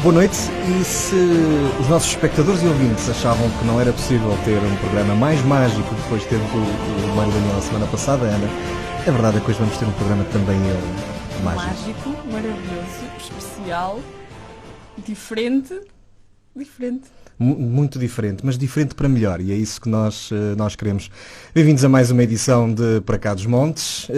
Boa noite, e se os nossos espectadores e ouvintes achavam que não era possível ter um programa mais mágico depois de ter o Mário Daniel a semana passada, Ana, a verdade é que hoje vamos ter um programa também mágico. Mágico, maravilhoso, especial, diferente. Muito diferente, mas diferente para melhor, e é isso que nós queremos. Bem-vindos a mais uma edição de Para Cá dos Montes.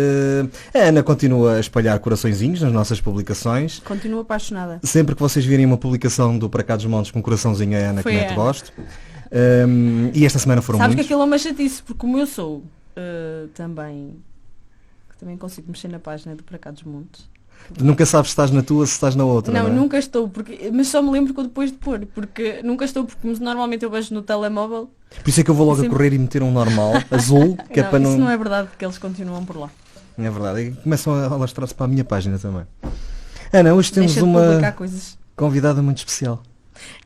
A Ana continua a espalhar coraçõezinhos nas nossas publicações. Continuo apaixonada. Sempre que vocês virem uma publicação do Para Cá dos Montes com um coraçãozinho, a Ana que mete gosto. E esta semana foram Sabes muitos. que aquilo é uma chatice, porque como eu sou também consigo mexer na página do Para Cá dos Montes. Nunca sabes se estás na tua, se estás na outra. Não, não é? nunca estou, mas só me lembro depois de pôr, porque nunca estou, porque normalmente eu vejo no telemóvel. Por isso é que eu vou logo a correr e meter um normal, azul, que não, é para não... Isso não é verdade, porque eles continuam por lá. É verdade, e começam a alastrar-se para a minha página também. Ana, hoje temos uma convidada muito especial.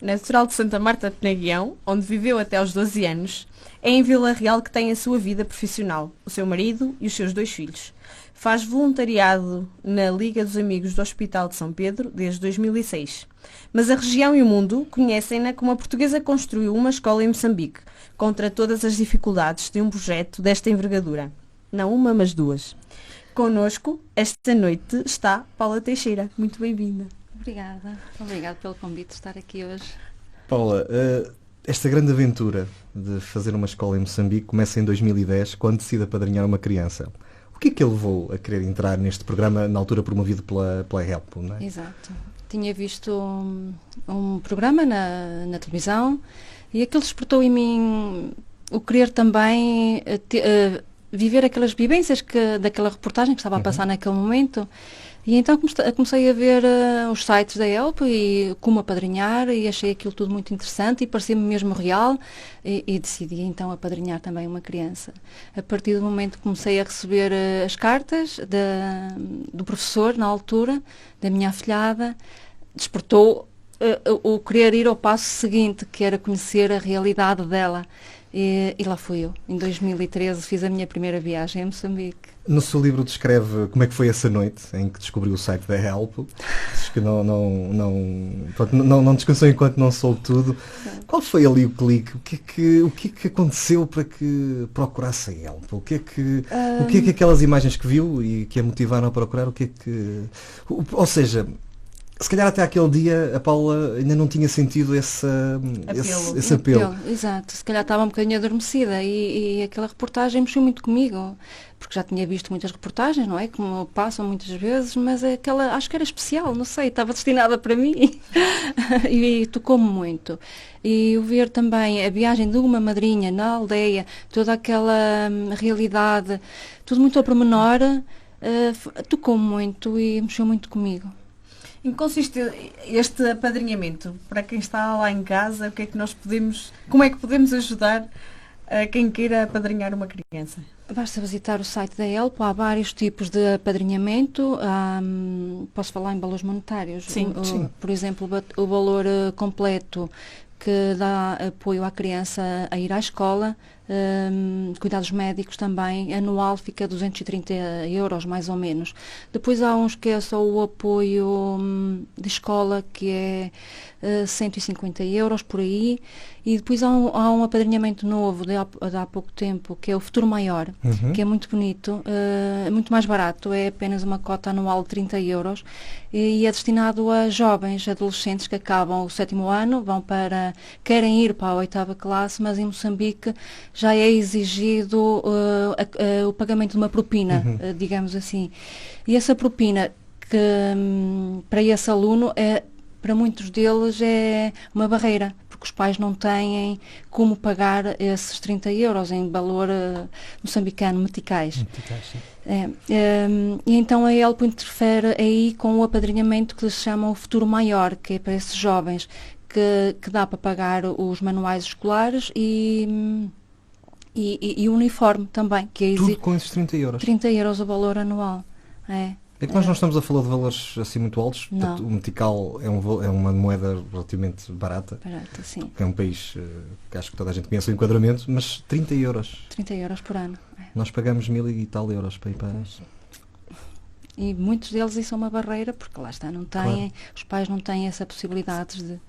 Natural de Santa Marta de Penaguião, onde viveu até aos 12 anos, é em Vila Real que tem a sua vida profissional, o seu marido e os seus 2 filhos. Faz voluntariado na Liga dos Amigos do Hospital de São Pedro desde 2006. Mas a região e o mundo conhecem-na como a portuguesa que construiu uma escola em Moçambique, contra todas as dificuldades de um projeto desta envergadura. Não uma, mas 2. Connosco, esta noite, está Paula Teixeira. Muito bem-vinda. Obrigada pelo convite de estar aqui hoje. Paula, esta grande aventura de fazer uma escola em Moçambique começa em 2010, quando decide apadrinhar uma criança. O que é que ele levou a querer entrar neste programa, na altura promovido pela Help, não é? Exato. Tinha visto um programa na televisão e aquilo despertou em mim o querer também viver aquelas vivências daquela reportagem que estava a passar naquele momento. E então comecei a ver os sites da Help e como apadrinhar, e achei aquilo tudo muito interessante e parecia-me mesmo real, e decidi então apadrinhar também uma criança. A partir do momento que comecei a receber as cartas do professor na altura, da minha afilhada, despertou o querer ir ao passo seguinte, que era conhecer a realidade dela. E lá fui eu. Em 2013 fiz a minha primeira viagem a Moçambique. No seu livro descreve como é que foi essa noite em que descobriu o site da Help. Diz que não descansou enquanto não soube tudo. Qual foi ali o clique? O que é que aconteceu para que procurasse a Help? O que é que aquelas imagens que viu e que a motivaram a procurar, ou seja, se calhar até aquele dia a Paula ainda não tinha sentido esse apelo. Exato, se calhar estava um bocadinho adormecida e aquela reportagem mexeu muito comigo, porque já tinha visto muitas reportagens, não é? Como passam muitas vezes, mas aquela acho que era especial, não sei, estava destinada para mim e tocou-me muito. E o ver também a viagem de uma madrinha na aldeia, toda aquela realidade, tudo muito ao pormenor, tocou-me muito e mexeu muito comigo. Em que consiste este apadrinhamento? Para quem está lá em casa, como é que podemos ajudar a quem queira apadrinhar uma criança? Basta visitar o site da Help, há vários tipos de apadrinhamento. Posso falar em valores monetários? Sim. Por exemplo, o valor completo que dá apoio à criança a ir à escola, cuidados médicos também, anual fica 230 euros mais ou menos. Depois há uns que é só o apoio de escola, que é 150 euros por aí, e depois há um apadrinhamento novo de há pouco tempo, que é o Futuro Maior, que é muito bonito, muito mais barato, é apenas uma cota anual de 30 euros e é destinado a jovens, adolescentes que acabam o 7º ano, querem ir para a 8ª classe, mas em Moçambique já é exigido o pagamento de uma propina, digamos assim. E essa propina, que para esse aluno, para muitos deles é uma barreira, porque os pais não têm como pagar esses 30 euros em valor moçambicano, meticais. E então a Help interfere aí com o apadrinhamento que se chama o Futuro Maior, que é para esses jovens, que dá para pagar os manuais escolares e o uniforme também, que é tudo com esses 30 euros? 30 euros o valor anual. É que nós não estamos a falar de valores assim muito altos. Não. Portanto, o metical é uma moeda relativamente barata. Barata, sim. É um país que acho que toda a gente conhece o enquadramento, mas 30 euros. 30 euros por ano. Nós pagamos 1000 e tal euros para ir para... E muitos deles isso é uma barreira, porque lá está, não têm, os pais não têm essa possibilidade de...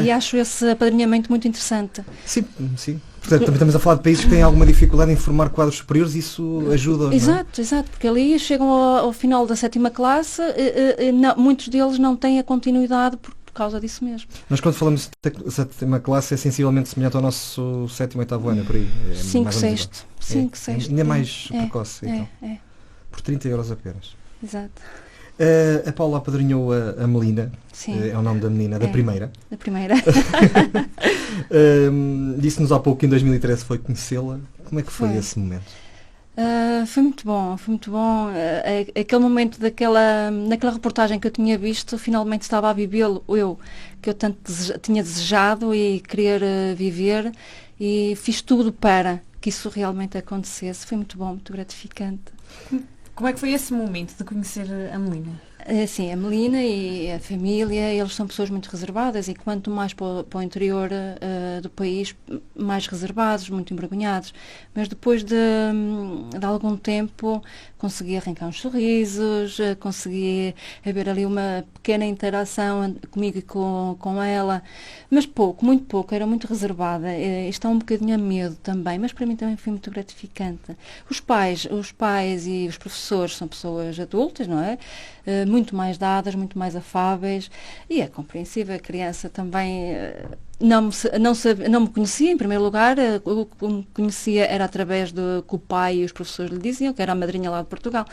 E acho esse apadrinhamento muito interessante. Sim, sim. Portanto, também estamos a falar de países que têm alguma dificuldade em formar quadros superiores e isso ajuda. Exato, exato, porque ali chegam ao final da 7ª classe, muitos deles não têm a continuidade por causa disso mesmo. Nós quando falamos de 7ª classe é sensivelmente semelhante ao nosso 7º e 8º ano, por aí. 5, 6º. 5, 6º. Ainda mais precoce, então. É. Por 30€ apenas. Exato. A Paula apadrinhou a Melina, é o nome da menina, da primeira. Da primeira. Disse-nos há pouco que em 2013 foi conhecê-la. Como é que foi esse momento? Foi muito bom, foi muito bom. Aquele momento naquela reportagem que eu tinha visto, finalmente estava a vivê-lo, que eu tanto tinha desejado e querer viver, e fiz tudo para que isso realmente acontecesse. Foi muito bom, muito gratificante. Como é que foi esse momento de conhecer a Melina? Sim, a Melina e a família, eles são pessoas muito reservadas e quanto mais para o interior do país, mais reservados, muito envergonhados. Mas depois de algum tempo consegui arrancar uns sorrisos, consegui haver ali uma pequena interação comigo e com ela, mas pouco, muito pouco, era muito reservada. Está um bocadinho a medo também, mas para mim também foi muito gratificante. Os pais e os professores são pessoas adultas, não é? Muito mais dadas, muito mais afáveis, e é compreensível. A criança também não me conhecia, em primeiro lugar. O que me conhecia era através do que o pai e os professores lhe diziam, que era a madrinha lá de Portugal,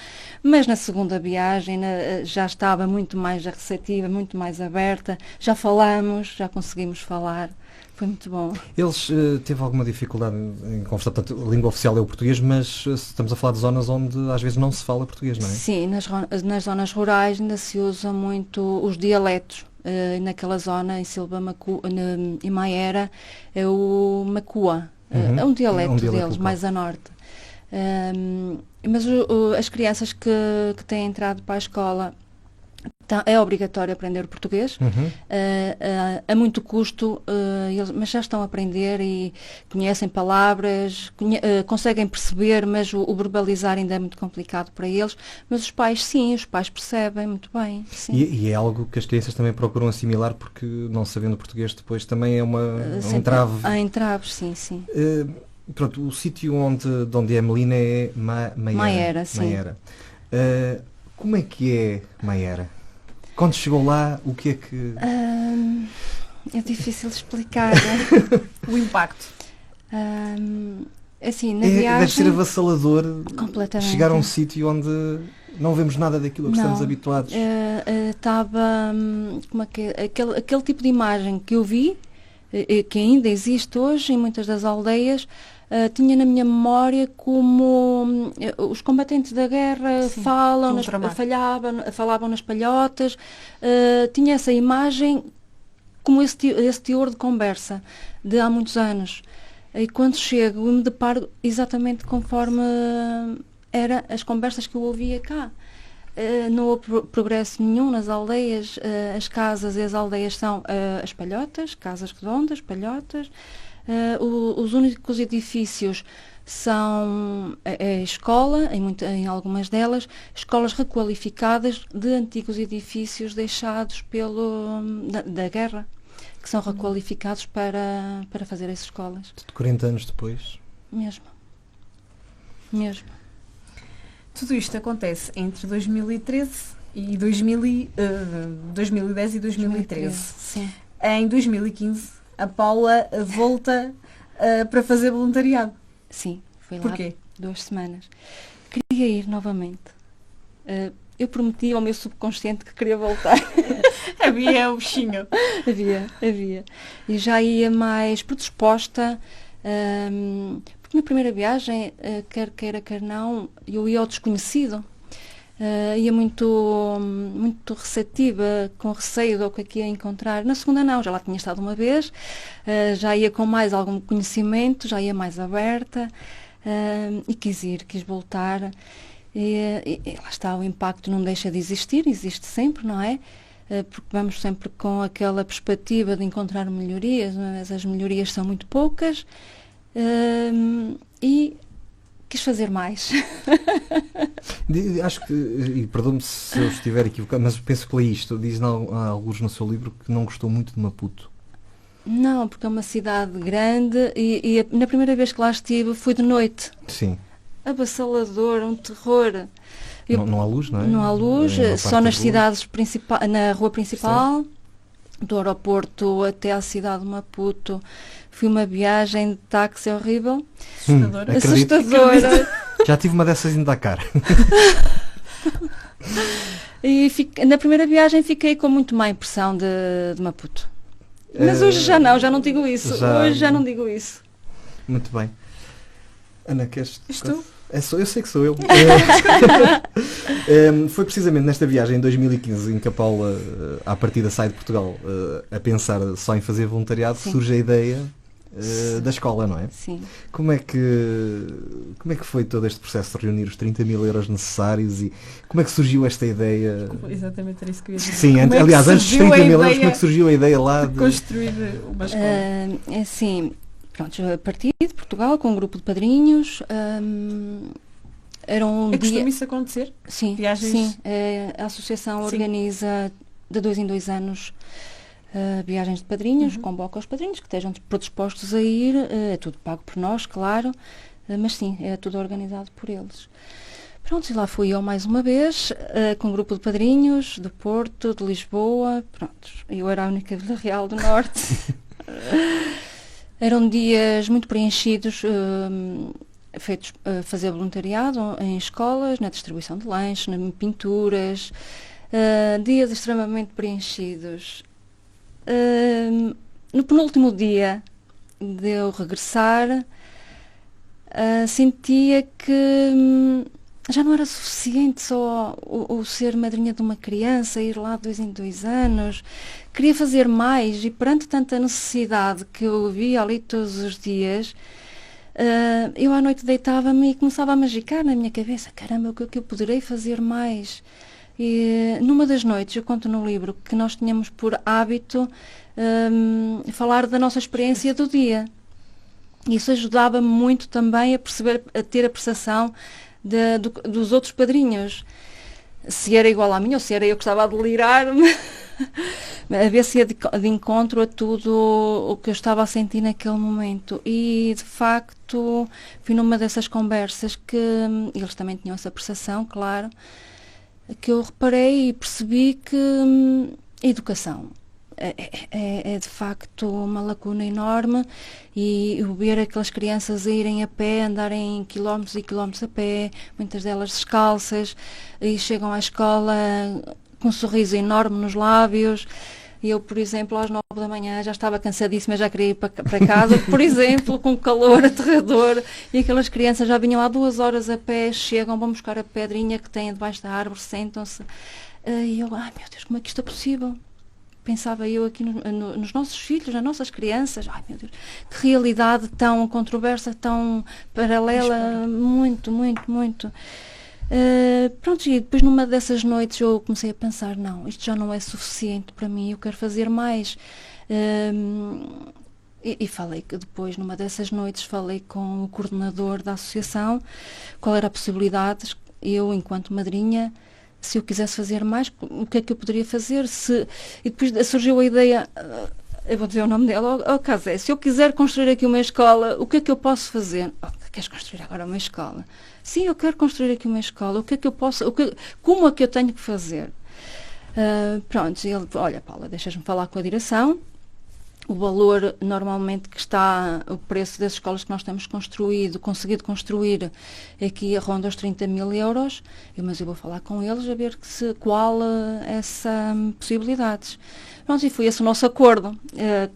mas na segunda viagem já estava muito mais receptiva, muito mais aberta, já falamos, já conseguimos falar. Foi muito bom. Eles teve alguma dificuldade em conversar? Portanto, a língua oficial é o português, mas estamos a falar de zonas onde às vezes não se fala português, não é? Sim, nas zonas rurais ainda se usam muito os dialetos. Naquela zona, em Silva em Maiera, é o Macua. É um dialeto deles, local, mais a norte. Mas as crianças que têm entrado para a escola, é obrigatório aprender o português, a muito custo, mas já estão a aprender e conhecem palavras, conseguem perceber, mas o verbalizar ainda é muito complicado para eles. Mas os pais percebem muito bem. Sim. E é algo que as crianças também procuram assimilar, porque não sabendo português depois também é um entrave. Há entraves, sim. Pronto, o sítio onde é Melina é Maiera, sim. Maiera. Como é que é Maiera? Quando chegou lá, o que é que... É difícil de explicar. O impacto. Assim, na viagem... Deve ser avassalador chegar a um sítio onde não vemos nada daquilo a que estamos habituados. Estava... aquele tipo de imagem que eu vi, que ainda existe hoje em muitas das aldeias, tinha na minha memória como os combatentes da guerra falavam nas palhotas, tinha essa imagem como esse teor de conversa de há muitos anos. E quando chego, me deparo exatamente conforme eram as conversas que eu ouvia cá. Não houve progresso nenhum nas aldeias. As casas e as aldeias são as palhotas, casas redondas, palhotas. Os únicos edifícios são a escola, em algumas delas, escolas requalificadas de antigos edifícios deixados da guerra, que são requalificados para fazer as escolas. 40 anos depois? Mesmo. Tudo isto acontece entre 2013 e 2010 e 2013. Sim. Em 2015, a Paula volta para fazer voluntariado. Sim, foi lá. Porquê? 2 semanas. Queria ir novamente. Eu prometi ao meu subconsciente que queria voltar. Havia o bichinho. Havia. E já ia mais predisposta, porque na primeira viagem, quer queira, quer não, eu ia ao desconhecido. Ia muito receptiva, com receio do que aqui ia encontrar. Na segunda não, já lá tinha estado uma vez, já ia com mais algum conhecimento, já ia mais aberta, e quis voltar. E lá está, o impacto não deixa de existir, existe sempre, não é? Porque vamos sempre com aquela perspectiva de encontrar melhorias, mas as melhorias são muito poucas, e quis fazer mais. Acho que, e perdoe-me se eu estiver equivocado, mas penso que li isto. Diz alguns no seu livro que não gostou muito de Maputo. Não, porque é uma cidade grande e na primeira vez que lá estive fui de noite. Sim. Avassalador, um terror. Não há luz, não é? Não há luz, só nas cidades principais, na rua principal, sim. Do aeroporto até à cidade de Maputo. Foi uma viagem de táxi horrível. Assustadora. Já tive uma dessas em Dakar. E na primeira viagem fiquei com muito má impressão de Maputo. Mas hoje já não digo isso. Hoje já não digo isso. Muito bem. Ana, queres... Estou? Eu sei que sou eu. Foi precisamente nesta viagem em 2015 em que a Paula, à partida, sai de Portugal a pensar só em fazer voluntariado, que surge a ideia da escola, não é? Sim. Como é que foi todo este processo de reunir os 30 mil euros necessários e como é que surgiu esta ideia? Exatamente, era isso que eu ia dizer. Sim, aliás, antes dos 30 mil euros, como é que surgiu a ideia lá de construir uma escola? É assim, pronto, a partir de Portugal com um grupo de padrinhos, era um dia... costuma isso acontecer? Sim, viagens? Sim. A associação organiza de 2 em 2 anos viagens de padrinhos, convoca os padrinhos que estejam predispostos a ir, é tudo pago por nós, claro, mas sim, é tudo organizado por eles. Pronto, e lá fui eu mais uma vez, com um grupo de padrinhos do Porto, de Lisboa, pronto, eu era a única Vila Real do Norte. Eram dias muito preenchidos, feitos a fazer voluntariado em escolas, na distribuição de lanches, em pinturas, dias extremamente preenchidos. No penúltimo dia de eu regressar, sentia que já não era suficiente só o ser madrinha de uma criança, ir lá de 2 em 2 anos. Queria fazer mais e perante tanta necessidade que eu via ali todos os dias, eu à noite deitava-me e começava a magicar na minha cabeça, caramba, o que eu poderei fazer mais? E numa das noites, eu conto no livro que nós tínhamos por hábito falar da nossa experiência do dia. Isso ajudava-me muito também a perceber, a ter a percepção dos outros padrinhos. Se era igual à minha ou se era eu que estava a delirar-me. A ver se ia de encontro a tudo o que eu estava a sentir naquele momento. E, de facto, fui numa dessas conversas que eles também tinham essa percepção, claro, que eu reparei e percebi que a educação é de facto uma lacuna enorme e ver aquelas crianças a irem a pé, andarem quilómetros e quilómetros a pé, muitas delas descalças, e chegam à escola com um sorriso enorme nos lábios. E eu, por exemplo, às 9 da manhã já estava cansadíssima, já queria ir para casa, por exemplo, com calor aterrador, e aquelas crianças já vinham há 2 horas a pé, chegam, vão buscar a pedrinha que têm debaixo da árvore, sentam-se, e eu, ai meu Deus, como é que isto é possível? Pensava eu aqui nos nossos filhos, nas nossas crianças, ai meu Deus, que realidade tão controversa, tão paralela, muito, muito, muito. Pronto, e depois numa dessas noites eu comecei a pensar, não, isto já não é suficiente para mim, eu quero fazer mais. E falei que depois, numa dessas noites, falei com o coordenador da associação, qual era a possibilidade, eu, enquanto madrinha, se eu quisesse fazer mais, o que é que eu poderia fazer? E depois surgiu a ideia, eu vou dizer o nome dela, Casé, se eu quiser construir aqui uma escola, o que é que eu posso fazer? Queres construir agora uma escola? Sim, eu quero construir aqui uma escola, o que é que eu posso, como é que eu tenho que fazer? Pronto, e ele, olha Paula, deixas-me falar com a direção, o valor normalmente que está, o preço das escolas que nós temos conseguido construir aqui ronda os 30 mil euros, mas eu vou falar com eles a ver qual essa possibilidades. Pronto, e foi esse o nosso acordo.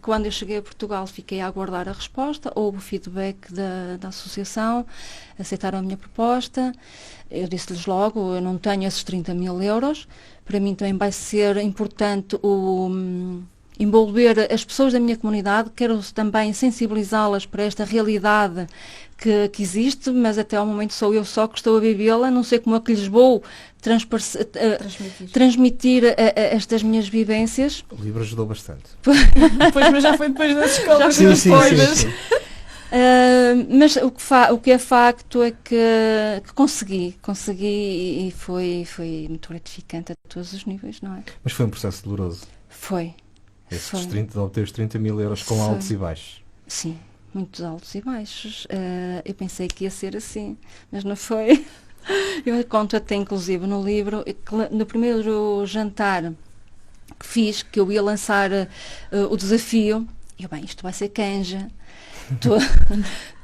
Quando eu cheguei a Portugal fiquei a aguardar a resposta, houve feedback da associação, aceitaram a minha proposta, eu disse-lhes logo, eu não tenho esses 30 mil euros, para mim também vai ser importante envolver as pessoas da minha comunidade, quero também sensibilizá-las para esta realidade que existe, mas até ao momento sou eu só que estou a vivê-la, não sei como é que lhes vou transmitir estas minhas vivências. O livro ajudou bastante. Pois, mas já foi depois das escolas. Sim. Mas o que é facto é que consegui e foi muito gratificante a todos os níveis, não é? Mas foi um processo doloroso. Foi. De obter os 30 mil euros com altos e baixos. Sim, muitos altos e baixos. Eu pensei que ia ser assim, mas não foi. Eu conto até, inclusive, no livro, que no primeiro jantar que fiz, que eu ia lançar o desafio, isto vai ser canja.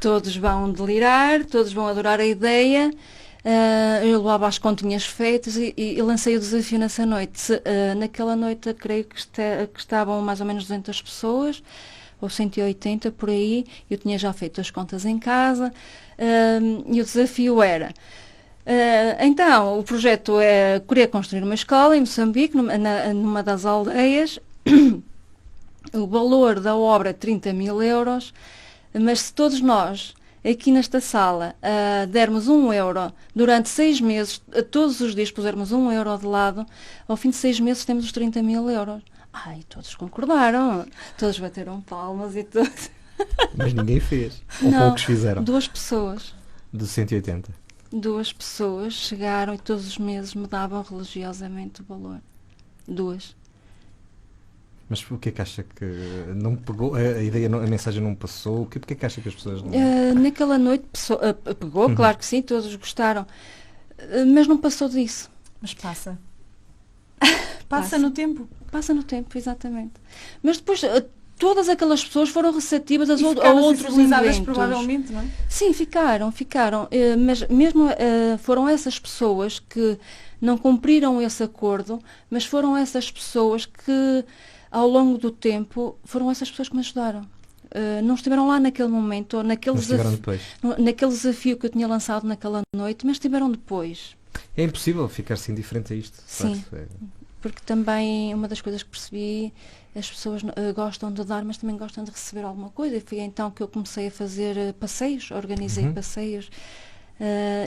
Todos vão delirar, todos vão adorar a ideia. Eu levava as continhas feitas e lancei o desafio nessa noite. Naquela noite, creio que estavam mais ou menos 200 pessoas, ou 180 por aí. Eu tinha já feito as contas em casa, e o desafio era... então, o projeto queria construir uma escola em Moçambique, numa das aldeias. O valor da obra é 30 mil euros, mas se todos nós, aqui nesta sala, dermos 1 euro durante 6 meses, todos os dias pusermos 1 euro de lado, ao fim de 6 meses temos os 30 mil euros. Todos concordaram, todos bateram palmas e tudo. Mas ninguém fez. Ou Não, poucos fizeram. 2 pessoas. De 180. 2 pessoas chegaram e todos os meses me davam religiosamente o valor. 2. Mas o que é que acha que não pegou? A ideia, a mensagem não passou? O que é que acha que as pessoas não... Naquela noite pegou, claro que sim, todos gostaram. Mas não passou disso. Mas passa. Passa no tempo. Passa no tempo, exatamente. Mas depois todas aquelas pessoas foram receptivas a outros eventos. Provavelmente, não é? Sim, ficaram. Mas mesmo foram essas pessoas que não cumpriram esse acordo, mas foram essas pessoas que, ao longo do tempo, foram essas pessoas que me ajudaram. Não estiveram lá naquele momento, ou naquele desafio que eu tinha lançado naquela noite, mas estiveram depois. É impossível ficar-se indiferente a isto. Sim, porque também uma das coisas que percebi, as pessoas gostam de dar, mas também gostam de receber alguma coisa. E foi então que eu comecei a fazer passeios, organizei passeios.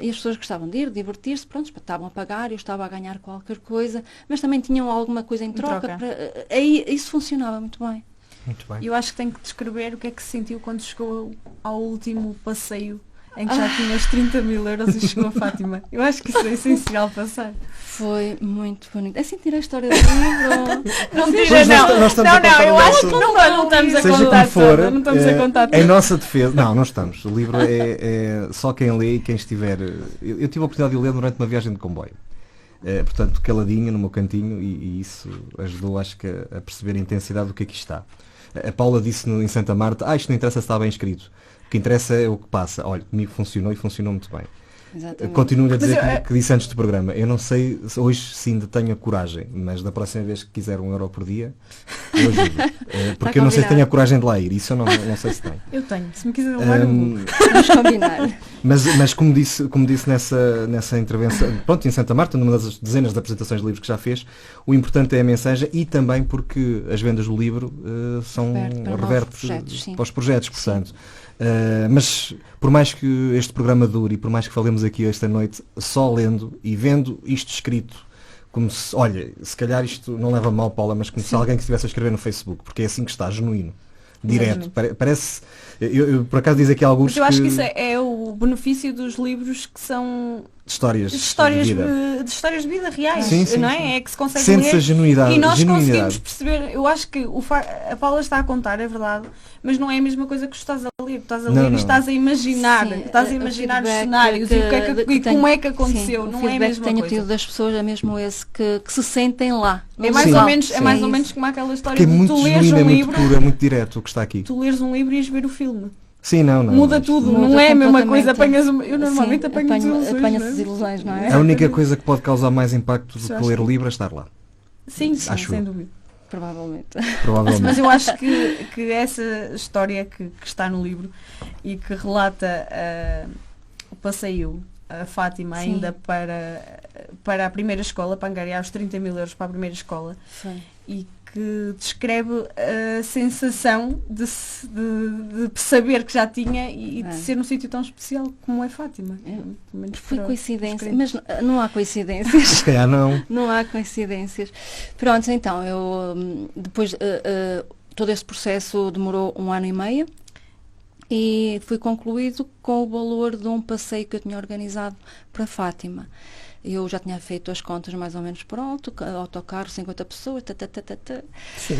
E as pessoas gostavam de ir, divertir-se, pronto, estavam a pagar, eu estava a ganhar qualquer coisa, mas também tinham alguma coisa em troca. Aí isso funcionava muito bem. Muito bem. Eu acho que tenho que descrever o que é que se sentiu quando chegou ao último passeio em que já tinha os 30 mil euros e chegou a Fátima. Eu acho que isso é essencial passar. Foi muito bonito. É sentir a história do livro. Não tira, não, eu acho que não estamos a contar toda. Não estamos a contar toda. Em nossa defesa, não estamos. O livro é só quem lê e quem estiver... Eu tive a oportunidade de o ler durante uma viagem de comboio. Portanto, caladinho no meu cantinho, e isso ajudou, acho que, a perceber a intensidade do que aqui está. A Paula disse em Santa Marta, isto não interessa se está bem escrito. O que interessa é o que passa. Olha, comigo funcionou e funcionou muito bem. Exatamente. Continuo a dizer que disse antes do programa. Eu não sei se hoje sim ainda tenho a coragem, mas da próxima vez que quiser 1 euro por dia, eu ajudo. Porque eu não sei se tenho a coragem de lá ir. Isso eu não sei se tenho. Eu tenho. Se me quiser levar, vamos combinar. Mas como disse nessa intervenção, pronto, em Santa Marta, numa das dezenas de apresentações de livros que já fez, o importante é a mensagem e também porque as vendas do livro são revertes para os projetos, portanto. Mas por mais que este programa dure e por mais que falemos aqui esta noite, só lendo e vendo isto escrito, como se, olha, se calhar isto não leva mal, Paula, mas como se alguém que estivesse a escrever no Facebook, porque é assim que está, genuíno, direto, parece, eu por acaso diz aqui alguns. Mas eu acho que isso é o benefício dos livros que são de histórias de vida reais, sim, não é? Sim. É que se consegue Sente-se ler a genuidade, e nós conseguimos perceber. Eu acho que a Paula está a contar, é verdade, mas não é a mesma coisa que tu estás a ler. Estás a ler e estás a imaginar, os cenários e como é que aconteceu. Sim, não é a mesma coisa. O feedback que tenho tido das pessoas é mesmo esse, que se sentem lá. É mais ou menos como aquela história de tu leres um livro. É muito direto o que está aqui. Tu leres um livro e ires ver o filme. Sim, não. Muda tudo, não é a mesma coisa. Eu normalmente apanho desilusões, não é? A única coisa que pode causar mais impacto do que ler o livro é estar lá. Sim, sem dúvida. Provavelmente. Mas eu acho que essa história que está no livro e que relata o passeio a Fátima ainda para a primeira escola, para angariar os 30 mil euros para a primeira escola, e que descreve a sensação de saber que já tinha e de ser num sítio tão especial como é Fátima. Foi coincidência, mas não há coincidências. Se calhar não. Não há coincidências. Pronto, então, eu depois todo esse processo demorou 1 ano e meio. e foi concluído com o valor de um passeio que eu tinha organizado para Fátima. Eu já tinha feito as contas mais ou menos por alto, autocarro, 50 pessoas, Sim.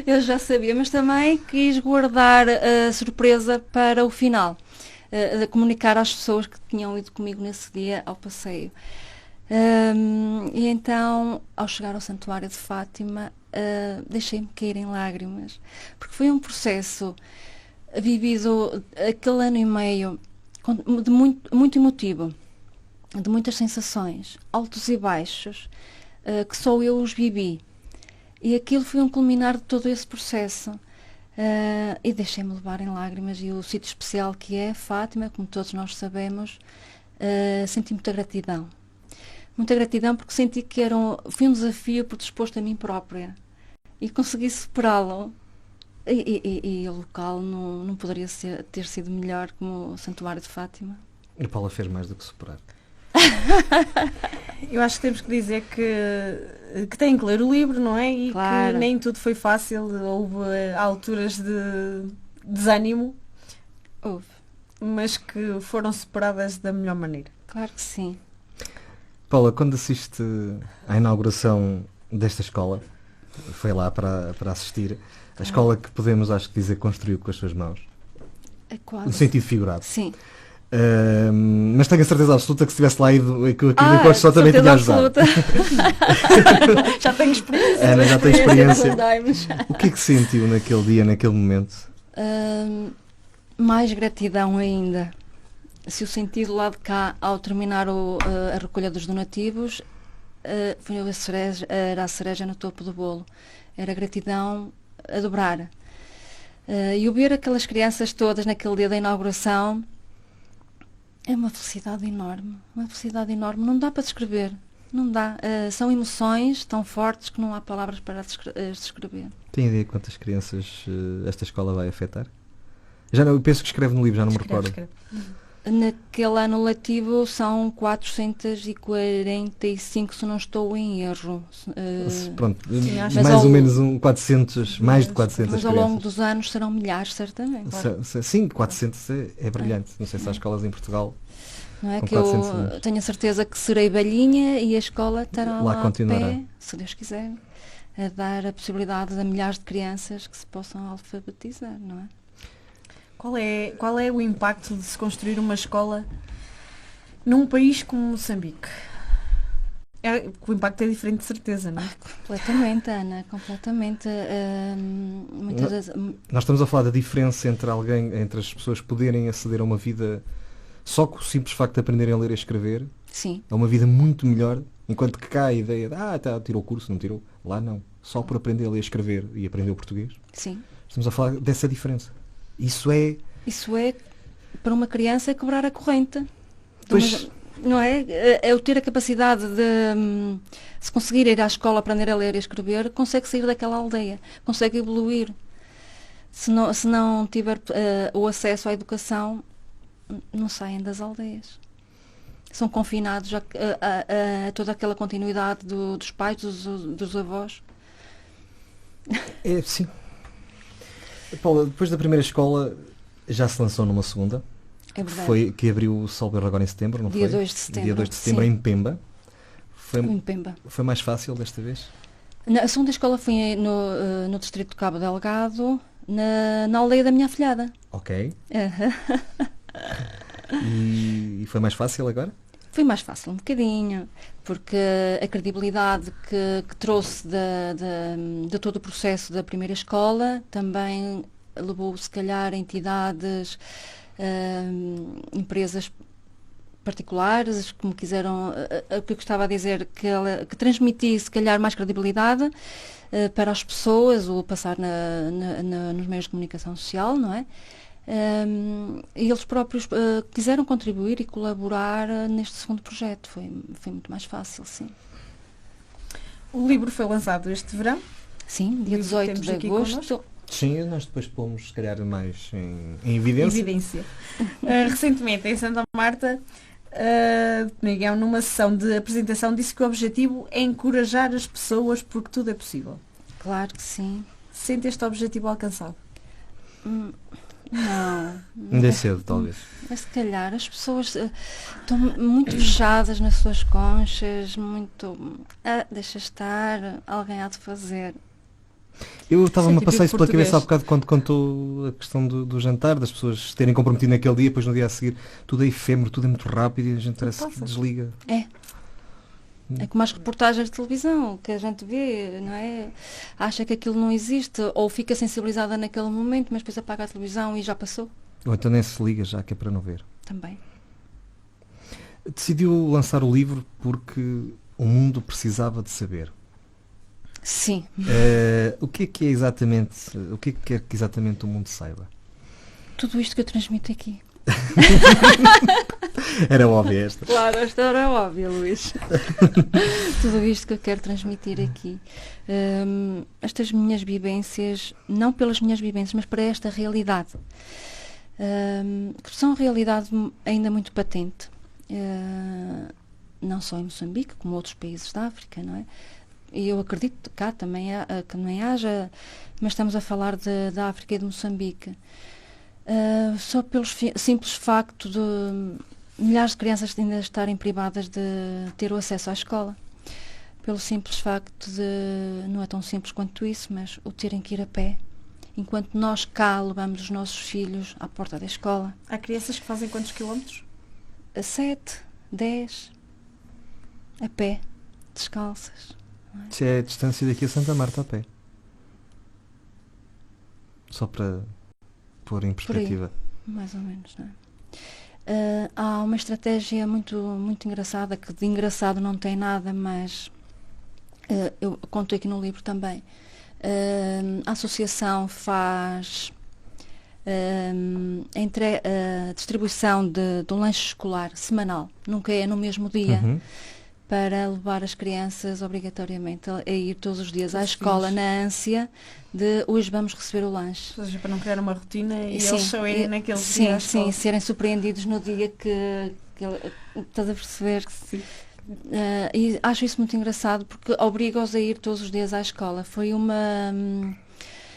Eu já sabia, mas também quis guardar a surpresa para o final, de comunicar às pessoas que tinham ido comigo nesse dia ao passeio. E então, ao chegar ao Santuário de Fátima, deixei-me cair em lágrimas, porque foi um processo vivido aquele ano e meio de muito emotivo, de muitas sensações, altos e baixos, que só eu os vivi. E aquilo foi um culminar de todo esse processo. E deixei-me levar em lágrimas, e o sítio especial que é Fátima, como todos nós sabemos, senti muita gratidão. Muita gratidão, porque senti que foi um desafio por disposto a mim própria. E consegui superá-lo. E o local não poderia ter sido melhor como o Santuário de Fátima. E Paula fez mais do que superar. Eu acho que temos que dizer que têm que ler o livro, não é? E claro, que nem tudo foi fácil, houve alturas de desânimo, houve, mas que foram superadas da melhor maneira. Claro que sim. Paula, quando assiste à inauguração desta escola, foi lá para assistir, a escola que podemos, acho que dizer, construiu com as suas mãos, É quase. no sentido figurado. Sim. Mas tenho a certeza absoluta que se estivesse lá ido, que a construção também tinha ajudado. Já tenho experiência. Ana, já tem experiência. O que é que sentiu naquele dia, naquele momento? Mais gratidão ainda. Se o senti do lado de cá, ao terminar a recolha dos donativos, era a cereja no topo do bolo. Era gratidão a dobrar. E o ver aquelas crianças todas naquele dia da inauguração é uma felicidade enorme. Uma felicidade enorme. Não dá para descrever. Não dá. São emoções tão fortes que não há palavras para descrever. Tem ideia de quantas crianças esta escola vai afetar? Eu penso que escreve no livro, já não me recordo. Naquele ano letivo são 445, se não estou em erro. Pronto, sim, mais ou menos 400, mais de 400 mas ao crianças. longo dos anos serão milhares, certamente. Claro. Sim, 400 é brilhante. Não sei se há escolas em Portugal. Não é com que 400 eu anos. tenho a certeza que serei velhinha e a escola estará lá a pé, se Deus quiser, a dar a possibilidade a milhares de crianças que se possam alfabetizar, não é? Qual é o impacto de se construir uma escola num país como Moçambique? O impacto é diferente, de certeza, não é? Completamente, Ana, completamente. Nós estamos a falar da diferença entre as pessoas poderem aceder a uma vida só com o simples facto de aprenderem a ler e a escrever. Sim. É uma vida muito melhor, enquanto que cá a ideia de tirou o curso, não tirou. Lá não. Só por aprender a ler e escrever e aprender o português. Sim. Estamos a falar dessa diferença. Isso é, para uma criança, quebrar a corrente. Pois, não é? É o ter a capacidade de, se conseguir ir à escola aprender a ler e a escrever, consegue sair daquela aldeia, consegue evoluir. Se não tiver o acesso à educação, não saem das aldeias. São confinados a toda aquela continuidade dos pais, dos avós. Sim. Paula, depois da primeira escola já se lançou numa segunda. É verdade. Foi que abriu o Salvador agora em setembro, não foi? Dia 2 de setembro. Dia 2 de setembro, sim. em Pemba. Em Pemba. Foi mais fácil desta vez? A segunda escola foi no distrito de Cabo Delgado, na aldeia da minha afilhada. Ok. E foi mais fácil agora? Foi mais fácil, um bocadinho, porque a credibilidade que trouxe de todo o processo da primeira escola também levou, se calhar, entidades, empresas particulares, como quiseram, o que eu gostava de dizer, que transmitisse, se calhar, mais credibilidade para as pessoas, o passar nos meios de comunicação social, não é? E eles próprios quiseram contribuir e colaborar neste segundo projeto. Foi muito mais fácil, sim. O livro foi lançado este verão. Sim, dia 18 de agosto. Sim, nós depois pomos, se calhar, mais em evidência. Recentemente, em Santa Marta, Miguel, numa sessão de apresentação, disse que o objetivo é encorajar as pessoas porque tudo é possível. Claro que sim. Sente este objetivo alcançado? Não. Ainda é cedo, talvez. Mas se calhar as pessoas estão muito fechadas nas suas conchas, muito... deixa estar, alguém há de fazer. Eu estava-me a típico passar isso pela português. cabeça há bocado quando contou a questão do jantar, das pessoas terem comprometido naquele dia, depois no dia a seguir tudo é efêmero, tudo é muito rápido e a gente parece que passa. desliga. É como as reportagens de televisão que a gente vê, não é? Acha que aquilo não existe ou fica sensibilizada naquele momento, mas depois apaga a televisão e já passou. Ou então nem se liga já, que é para não ver. Também. Decidiu lançar o livro porque o mundo precisava de saber. Sim. O que é exatamente, o que é que quer que exatamente o mundo saiba? Tudo isto que eu transmito aqui. Era óbvio esta. Claro, esta era óbvia, Luís. Tudo isto que eu quero transmitir aqui. Estas minhas vivências, não pelas minhas vivências, mas para esta realidade. Que são realidade ainda muito patente. Não só em Moçambique, como outros países da África, não é? E eu acredito que cá também, que também haja, mas estamos a falar da África e de Moçambique. Só pelo simples facto de milhares de crianças ainda estarem privadas de ter o acesso à escola. Pelo simples facto de, não é tão simples quanto isso, mas o terem que ir a pé. Enquanto nós cá levamos os nossos filhos à porta da escola. Há crianças que fazem quantos quilómetros? A 7, 10, a pé, descalças. Isso é a distância daqui a Santa Marta a pé. Só para pôr em perspectiva. Mais ou menos, não é? Há uma estratégia muito, muito engraçada, que de engraçado não tem nada, mas eu conto aqui no livro também. A associação faz a distribuição do lanche escolar semanal, nunca é no mesmo dia, para levar as crianças obrigatoriamente a ir todos os dias à escola na ânsia de hoje vamos receber o lanche. Ou seja, para não criar uma rotina e Sim, eles só irem naquele sim, dia à sim, escola. serem surpreendidos no dia que estás a perceber? Sim. E acho isso muito engraçado porque obriga-os a ir todos os dias à escola. Foi uma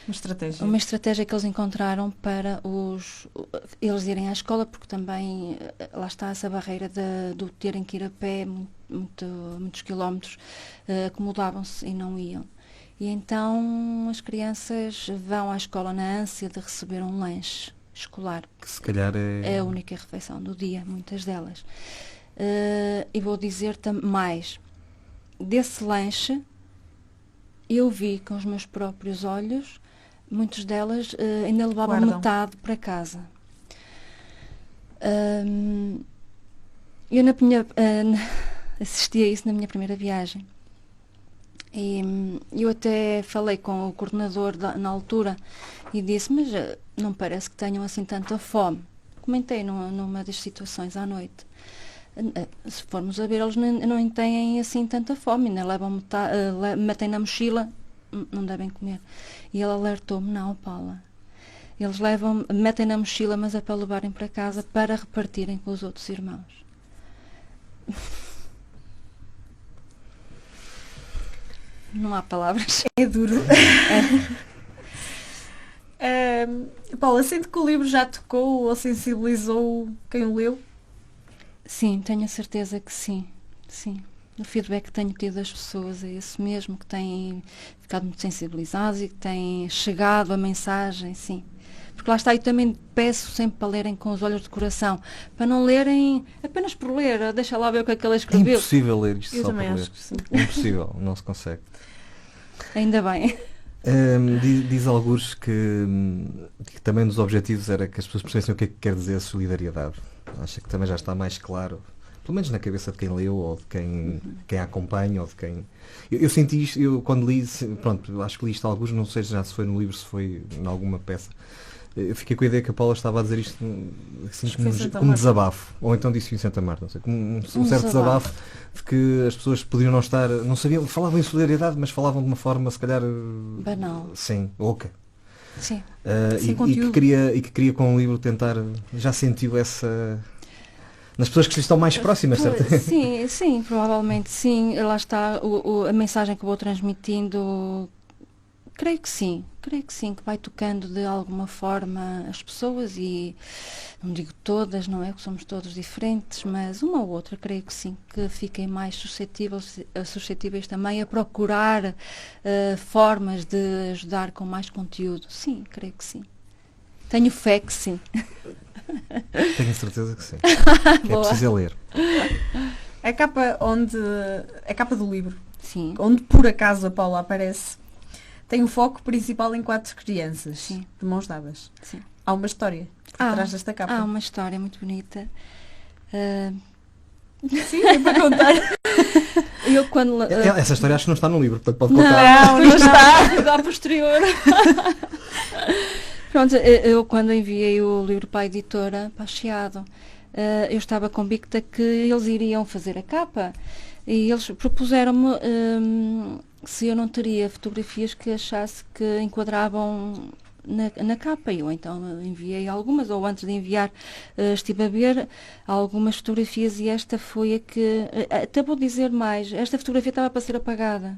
estratégia que eles encontraram para eles irem à escola, porque também lá está essa barreira do terem que ir a pé muitos quilómetros, acomodavam-se e não iam. E então as crianças vão à escola na ânsia de receber um lanche escolar. Que se calhar é a única refeição do dia, muitas delas. E vou dizer mais, desse lanche eu vi com os meus próprios olhos, muitas delas ainda levavam metade para casa. Eu assisti a isso na minha primeira viagem. E eu até falei com o coordenador na altura e disse, mas não parece que tenham assim tanta fome. Comentei numa das situações à noite. Se formos a ver, eles não têm assim tanta fome, ainda levam metem na mochila, não devem comer. E ele alertou-me, não, Paula, eles metem na mochila, mas é para levarem para casa para repartirem com os outros irmãos. Não há palavras. É duro. Paula, sente que o livro já tocou ou sensibilizou quem o leu? Sim, tenho a certeza que sim. Sim. O feedback que tenho tido das pessoas é esse mesmo, que têm ficado muito sensibilizados e que têm chegado a mensagem, sim. Porque lá está, eu também peço sempre para lerem com os olhos de coração, para não lerem apenas por ler, deixa lá ver o que é que ela É escreveu. impossível ler isto Eu só por também ler. acho que sim. É impossível, não se consegue. Ainda bem. Diz alguns que também um dos objetivos era que as pessoas percebessem o que é que quer dizer solidariedade. Acho que também já está mais claro, pelo menos na cabeça de quem leu ou de quem a acompanha ou de quem... Eu senti isto, eu quando li, pronto, acho que li isto a alguns, não sei já se foi no livro, se foi em alguma peça. Eu fiquei com a ideia que a Paula estava a dizer isto assim, como um desabafo, ou então disse em Santa Marta, não sei, como um certo desabafo de que as pessoas poderiam não estar, não sabiam, falavam em solidariedade, mas falavam de uma forma se calhar banal. Sim, oca. Sim. E que queria com o livro tentar, já sentiu essa... Nas pessoas que lhe estão mais próximas, certo? Sim, provavelmente sim. Lá está a mensagem que eu vou transmitindo, Creio que sim, que vai tocando de alguma forma as pessoas e não digo todas, não é? Que somos todos diferentes, mas uma ou outra, creio que sim, que fiquem mais suscetíveis também a procurar formas de ajudar com mais conteúdo. Sim, creio que sim. Tenho fé que sim. Tenho certeza que sim. É preciso ler. A capa do livro, Sim. onde por acaso a Paula aparece, tem o foco principal em 4 crianças, Sim. de mãos dadas. Sim. Há uma história por trás desta capa. Há uma história muito bonita. Sim, é para contar. Essa história acho que não está no livro, portanto pode contar. Não está. A posterior. Pronto, eu quando enviei o livro para a editora, para a Chiado, eu estava convicta que eles iriam fazer a capa e eles propuseram-me se eu não teria fotografias que achasse que enquadravam na capa. Eu então enviei algumas, ou antes de enviar estive a ver algumas fotografias e esta foi a que, até vou dizer mais, esta fotografia estava para ser apagada,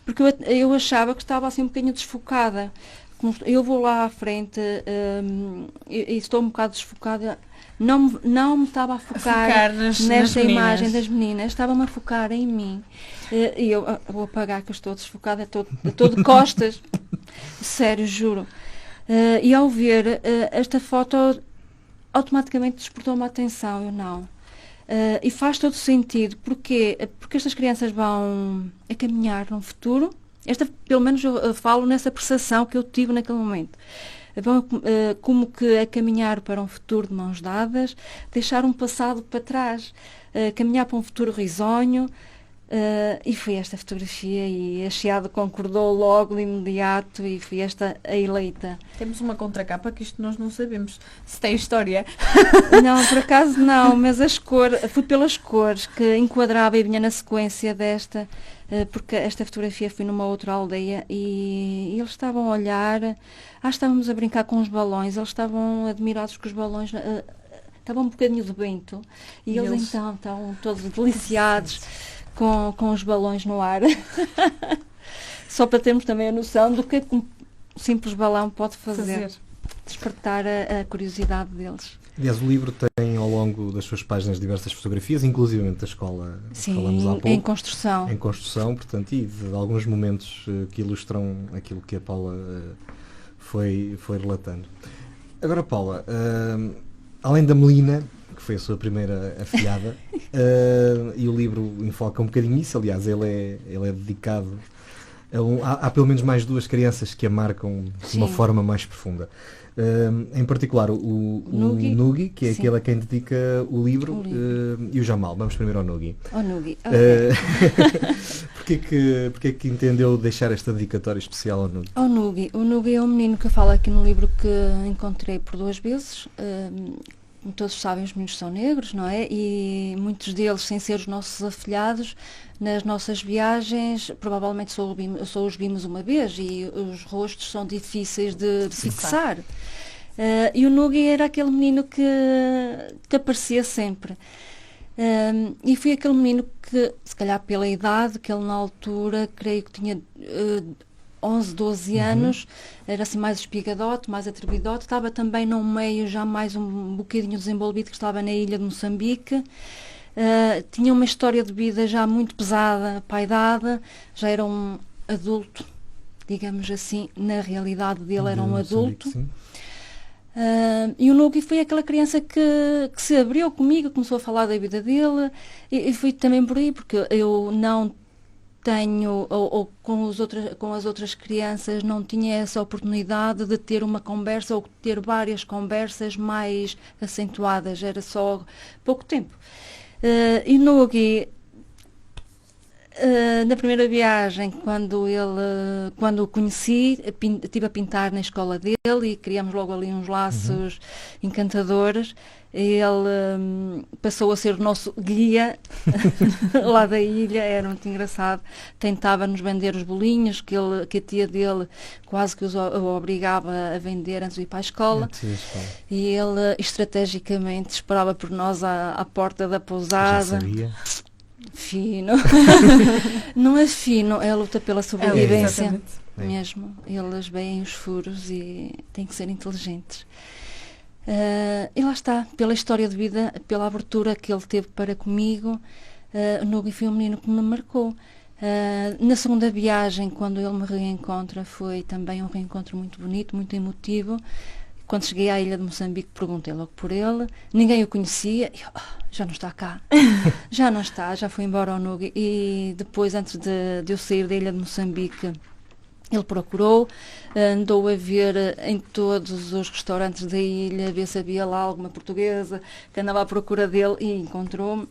porque eu achava que estava assim um bocadinho desfocada. Eu vou lá à frente e estou um bocado desfocada. Não me estava a focar nesta imagem das meninas, estava-me a focar em mim. E eu vou apagar que eu estou desfocada, estou de costas. Sério, juro. E ao ver esta foto, automaticamente despertou-me a atenção. Eu não. E faz todo sentido. Porque estas crianças vão a caminhar num futuro. Pelo menos eu falo nessa percepção que eu tive naquele momento. Vão como que a caminhar para um futuro de mãos dadas, deixar um passado para trás, caminhar para um futuro risonho, e foi esta fotografia e a Chiado concordou logo de imediato e foi esta a eleita. Temos uma contracapa que isto nós não sabemos se tem história. Não, por acaso não, mas fui pelas cores que enquadrava e vinha na sequência desta, porque esta fotografia foi numa outra aldeia e eles estavam a olhar, estávamos a brincar com os balões, eles estavam admirados que os balões estavam um bocadinho de vento e eles então estavam todos deliciados com os balões no ar. Só para termos também a noção do que um simples balão pode fazer. Despertar a curiosidade deles. Aliás, o livro tem ao longo das suas páginas diversas fotografias, inclusive da escola, sim, falamos há pouco. Em construção. Em construção, portanto, e de alguns momentos que ilustram aquilo que a Paula foi relatando. Agora, Paula, além da Melina, que foi a sua primeira afilhada, e o livro enfoca um bocadinho isso, aliás, ele é dedicado há pelo menos mais 2 crianças que a marcam de uma forma mais profunda. Em particular o Nugi, que é aquele a quem dedica o livro. E o Jamal. Vamos primeiro ao Nugi. O Nugi, ok. Porquê que entendeu deixar esta dedicatória especial ao Nugi? O Nugi é um menino que eu falo aqui no livro que encontrei por 2 vezes. Como todos sabem, os meninos são negros, não é? E muitos deles, sem ser os nossos afilhados, nas nossas viagens, provavelmente só os vimos uma vez e os rostos são difíceis de fixar. E o Nugi era aquele menino que aparecia sempre. E foi aquele menino que, se calhar pela idade, que ele na altura, creio que tinha 11, 12 anos, era assim mais espigadote, mais atrevidote, estava também num meio já mais um bocadinho desenvolvido, que estava na ilha de Moçambique, tinha uma história de vida já muito pesada para a idade, já era um adulto, digamos assim, na realidade dele era um adulto. E o Nugi foi aquela criança que se abriu comigo, começou a falar da vida dele, e fui também por aí, porque eu não tenho, ou com as outras crianças, não tinha essa oportunidade de ter uma conversa ou ter várias conversas mais acentuadas, era só pouco tempo. E Nugi, na primeira viagem, quando o conheci, estive a pintar na escola dele e criamos logo ali uns laços encantadores. Ele passou a ser o nosso guia lá da ilha, era muito engraçado. Tentava-nos vender os bolinhos que a tia dele quase que o obrigava a vender antes de ir para a escola. E ele estrategicamente esperava por nós à porta da pousada. Já sabia. Fino. Não é fino, é a luta pela sobrevivência. mesmo. Eles veem os furos e têm que ser inteligentes. E lá está, pela história de vida, pela abertura que ele teve para comigo, o Nugi foi um menino que me marcou. Na segunda viagem, quando ele me reencontra, foi também um reencontro muito bonito, muito emotivo. Quando cheguei à ilha de Moçambique, perguntei logo por ele, ninguém o conhecia, e eu, já não está cá, já não está, já foi embora o Nugi. E depois, antes de eu sair da ilha de Moçambique, ele procurou, andou a ver em todos os restaurantes da ilha, ver se havia lá alguma portuguesa que andava à procura dele, e encontrou-me.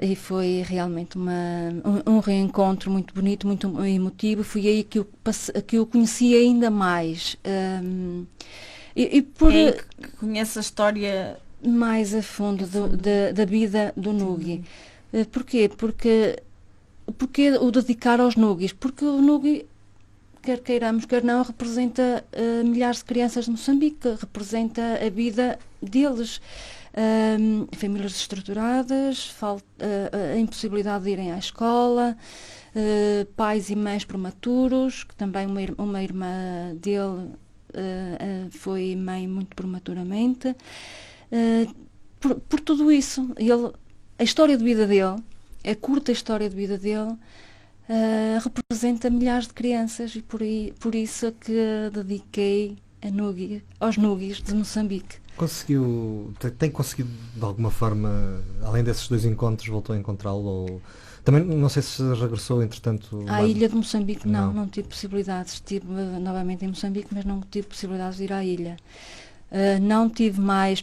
E foi realmente um reencontro muito bonito, muito emotivo. Foi aí que eu conheci ainda mais. Que conhece a história mais a fundo da vida do Nugi. Porquê? Porque o dedicar aos Nugis? Porque o Nugi, quer queiramos, quer não, representa milhares de crianças de Moçambique, representa a vida deles. Famílias destruturadas, a impossibilidade de irem à escola, pais e mães prematuros, que também uma irmã dele foi mãe muito prematuramente. Por tudo isso, a história de vida dele, a curta história de vida dele, representa milhares de crianças, e por isso é que dediquei aos Nugis de Moçambique. Tem conseguido de alguma forma, além desses 2 encontros, voltou a encontrá-lo? Ou também não sei se regressou entretanto à ilha de Moçambique? Não tive possibilidades. Estive novamente em Moçambique, mas não tive possibilidades de ir à ilha. Não tive mais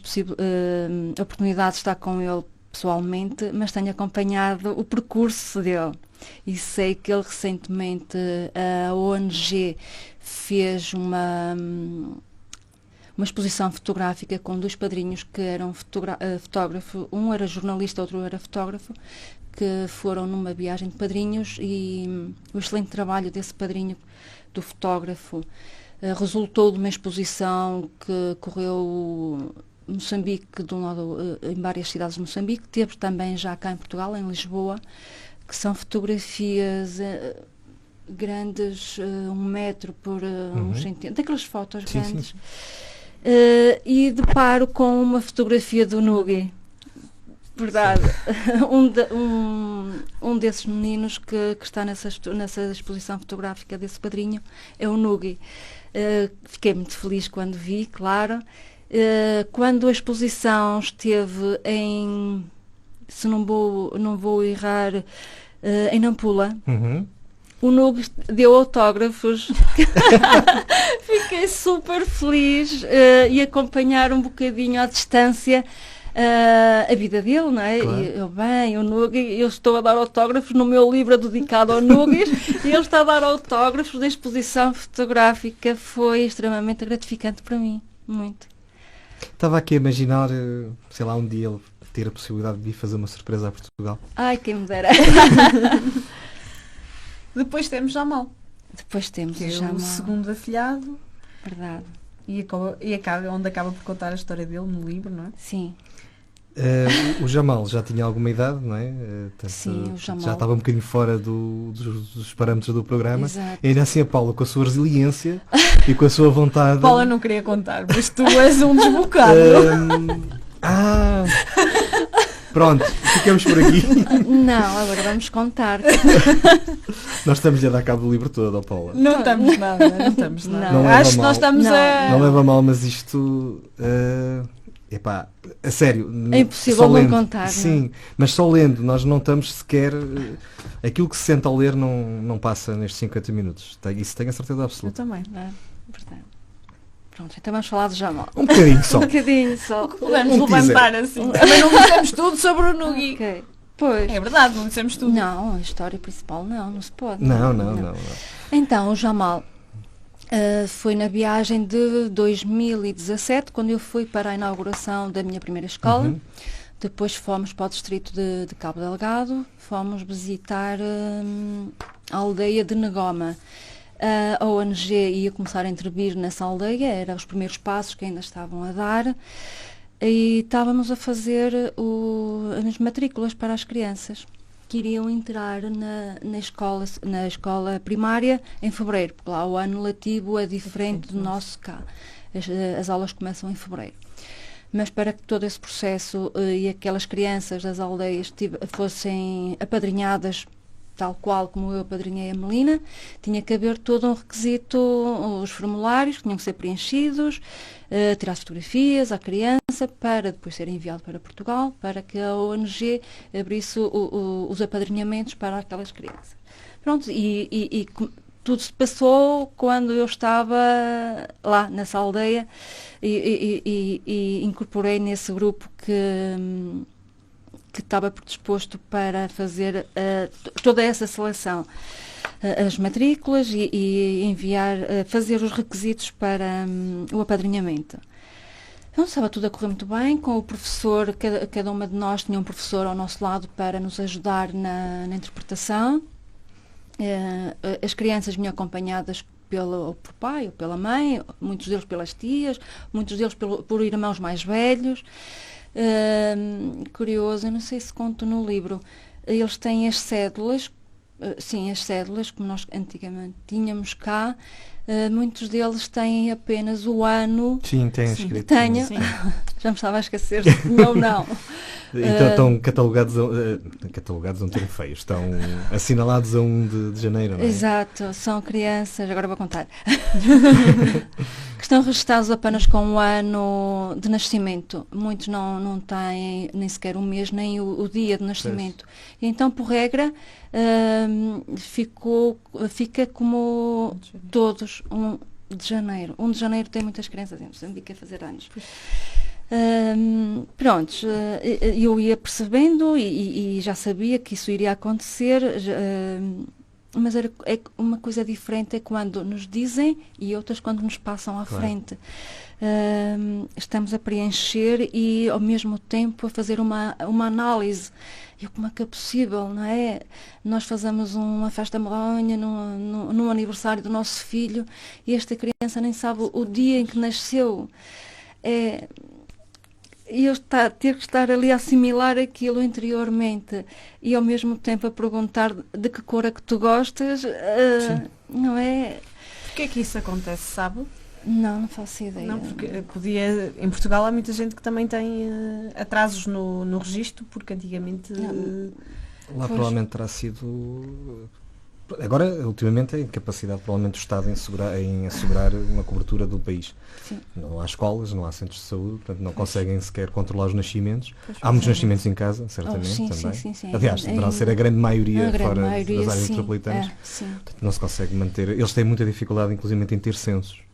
oportunidade de estar com ele pessoalmente, mas tenho acompanhado o percurso dele, e sei que ele recentemente, a ONG fez uma exposição fotográfica com 2 padrinhos que eram fotógrafo, um era jornalista, outro era fotógrafo, que foram numa viagem de padrinhos, e o excelente trabalho desse padrinho, do fotógrafo, resultou de uma exposição que correu Moçambique, de um lado, em várias cidades de Moçambique, teve também já cá em Portugal, em Lisboa, que são fotografias grandes, 1 metro por 1 centímetro, daquelas fotos grandes. Sim. E deparo com uma fotografia do Nugi, verdade, um desses meninos que está nessa exposição fotográfica desse padrinho é o Nugi. Fiquei muito feliz quando vi, claro. Quando a exposição esteve se não vou errar, em Nampula, o Nugi deu autógrafos. Fiquei super feliz, e acompanhar um bocadinho à distância a vida dele, não é? Claro. E o Nugi, eu estou a dar autógrafos no meu livro dedicado ao Nugi, e ele está a dar autógrafos da exposição fotográfica. Foi extremamente gratificante para mim, muito. Estava aqui a imaginar, sei lá, um dia ele ter a possibilidade de vir fazer uma surpresa a Portugal. Ai, quem me dera. Depois temos Jamal. Depois temos o Jamal, o segundo afilhado. Verdade. Onde acaba por contar a história dele no livro, não é? Sim. O Jamal já tinha alguma idade, não é? Sim, o Jamal já estava um bocadinho fora dos parâmetros do programa. Exato. E ainda assim a Paula, com a sua resiliência e com a sua vontade... Paula não queria contar, mas tu és um desbocado. Pronto, ficamos por aqui. Não, agora vamos contar. Nós estamos a dar cabo do livro todo, Paula. Não estamos nada. Não. Acho que nós estamos Não leva mal, mas isto... Epá, a sério, é impossível não contar. Sim, não? Mas só lendo, nós não estamos sequer. Aquilo que se sente ao ler não passa nestes 50 minutos. Isso tenho a certeza absoluta. Eu também. Verdade. Pronto, então vamos falar de Jamal. Um bocadinho só. Um bocadinho só. Podemos levantar assim. Também não dissemos tudo sobre o Nugi. Okay. Pois. É verdade, não dissemos tudo. Não, a história principal não se pode. Não. Então, o Jamal. Foi na viagem de 2017, quando eu fui para a inauguração da minha primeira escola. Depois fomos para o distrito de Cabo Delgado, fomos visitar a aldeia de Negoma. A ONG ia começar a intervir nessa aldeia, eram os primeiros passos que ainda estavam a dar, e estávamos a fazer as matrículas para as crianças, que iriam entrar na escola primária em fevereiro, porque lá o ano letivo é diferente do nosso cá. As aulas começam em fevereiro. Mas para que todo esse processo e aquelas crianças das aldeias fossem apadrinhadas, tal qual como eu apadrinhei a Melina, tinha que haver todo um requisito, os formulários que tinham que ser preenchidos, tirar fotografias à criança, para depois ser enviado para Portugal, para que a ONG abrisse os apadrinhamentos para aquelas crianças. Pronto, e tudo se passou quando eu estava lá nessa aldeia e incorporei nesse grupo que estava predisposto para fazer toda essa seleção, as matrículas e enviar, fazer os requisitos para o apadrinhamento. Então estava tudo a correr muito bem, com o professor, cada uma de nós tinha um professor ao nosso lado para nos ajudar na interpretação. As crianças vinham acompanhadas por pai ou pela mãe, muitos deles pelas tias, muitos deles por irmãos mais velhos. Curioso, eu não sei se conto no livro, eles têm as cédulas, sim, as cédulas, como nós antigamente tínhamos cá, muitos deles têm apenas o ano. Sim, tem escrito. Tenho, já me estava a esquecer se tinha ou não. Então estão catalogados a um termo feio, estão assinalados a 1 de janeiro, não é? Exato, são crianças, agora vou contar, que estão registados apenas com o ano de nascimento. Muitos não têm nem sequer o mês, nem o dia de nascimento. E então, por regra, fica como todos 1 de janeiro. 1 de janeiro tem muitas crianças em Moçambique a fazer anos. Prontos, eu ia percebendo e já sabia que isso iria acontecer, mas uma coisa diferente é quando nos dizem e outras quando nos passam à frente. Estamos a preencher e ao mesmo tempo a fazer uma análise. E como é que é possível, não é? Nós fazemos uma festa medonha no aniversário do nosso filho e esta criança nem sabe o dia em que nasceu. E eu ter que estar ali a assimilar aquilo interiormente e ao mesmo tempo a perguntar de que cor é que tu gostas, não é? Porquê é que isso acontece, sabe? Não faço ideia. Não, porque em Portugal há muita gente que também tem atrasos no registro, porque antigamente... Lá provavelmente terá sido... Agora, ultimamente, a incapacidade provavelmente do Estado em assegurar uma cobertura do país. Sim. Não há escolas, não há centros de saúde, portanto não conseguem sequer controlar os nascimentos. Há muitos nascimentos em casa, certamente, sim, também. Sim. Aliás, deverá ser a grande maioria fora das áreas metropolitanas. Sim. Portanto, não se consegue manter. Eles têm muita dificuldade, inclusive, em ter censos.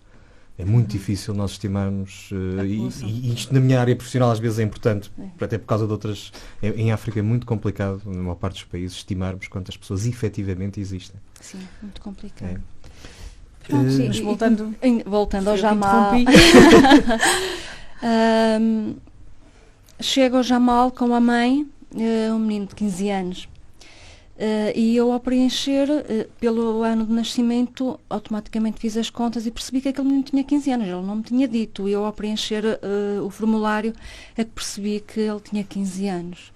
É muito difícil nós estimarmos, e isto na minha área profissional às vezes é importante, até por causa de outras, em África é muito complicado, na maior parte dos países, estimarmos quantas pessoas efetivamente existem. Sim, muito complicado. Mas voltando ao Jamal, chega ao Jamal com a mãe, um menino de 15 anos. E eu, ao preencher pelo ano de nascimento, automaticamente fiz as contas e percebi que aquele menino tinha 15 anos. Ele não me tinha dito. E eu, ao preencher o formulário, é que percebi que ele tinha 15 anos.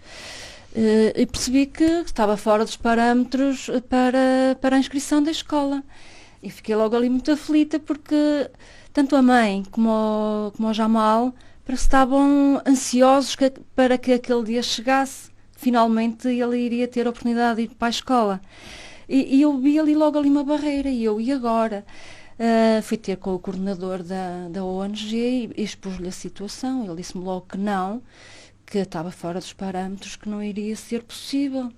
E percebi que estava fora dos parâmetros para a inscrição da escola. E fiquei logo ali muito aflita, porque tanto a mãe como o Jamal estavam ansiosos para que aquele dia chegasse. Finalmente ele iria ter a oportunidade de ir para a escola. E eu vi logo ali uma barreira, e agora? Fui ter com o coordenador da ONG e expus-lhe a situação. Ele disse-me logo que não, que estava fora dos parâmetros, que não iria ser possível.